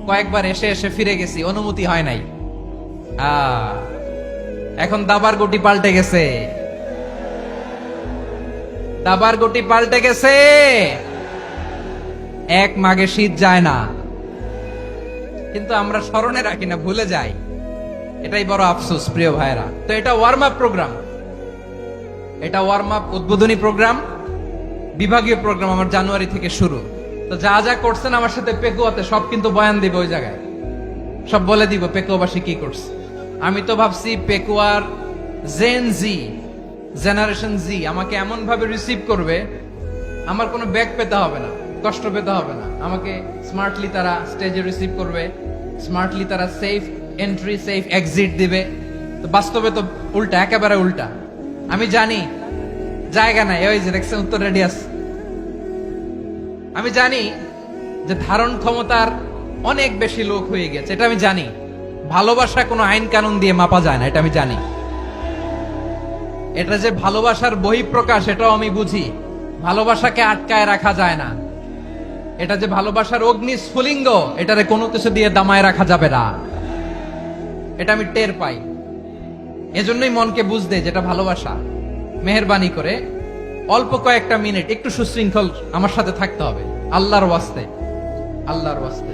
কয়েকবার এসে এসে ফিরে গেছি, অনুমতি হয় নাই। এখন দাবার গুটি পাল্টে গেছে, দাবার গুটি পাল্টে গেছে। এক মাঘে শীত যায় না, কিন্তু আমরা স্মরণে রাখি না, ভুলে যাই। এটাই বড় আফসোস প্রিয় ভাইরা। তো এটা ওয়ার্ম আপ প্রোগ্রাম, এটা ওয়ার্ম আপ উদ্বোধনী প্রোগ্রাম, বিভাগীয় প্রোগ্রাম আমার জানুয়ারি থেকে শুরু। তো যা যা করছেন আমার সাথে পেকুয়াতে সব কিন্তু বয়ান দিব, ওই জায়গায় সব বলে দিব পেকুয়াবাসী কি করছে। আমি তো ভাবছি পেকুয়ার জেন জি, জেনারেশন জি আমাকে এমন ভাবে রিসিভ করবে, আমার কোনো ব্যাক পেতে হবে না, কষ্ট পেতে হবে না। আমাকে স্মার্টলি তারা স্টেজে রিসিভ করবে, স্মার্টলি তারা সেফ এন্ট্রি সেফ এক্সিট দিবে। তো বাস্তবে তো উল্টা, একেবারে উল্টা। আমি জানি জায়গা নাই, ওই যে দেখছেন উত্তর রেডি আছে। আমি জানি যে ধারণ ক্ষমতার অনেক বেশি লোক হয়ে গেছে, এটা আমি জানি। ভালোবাসা কোনো আইন কানুন দিয়ে মাপা যায় না, এটা আমি জানি। এটা যে ভালোবাসার বহিঃপ্রকাশ, এটাও আমি বুঝি। ভালোবাসাকে আটকায় রাখা যায় না। এটা যে ভালোবাসার অগ্নি স্ফুলিঙ্গ, এটারে কোনো কিছু দিয়ে দামায় রাখা যাবে না, এটা আমি টের পাই। এজন্যই মনকে বুঝতে যেটা ভালোবাসা। মেহেরবানি করে অল্প কয়েকটা মিনিট একটু সুশৃঙ্খল আমার সাথে থাকতে হবে, আল্লাহর ওয়াস্তে, আল্লাহর ওয়াস্তে।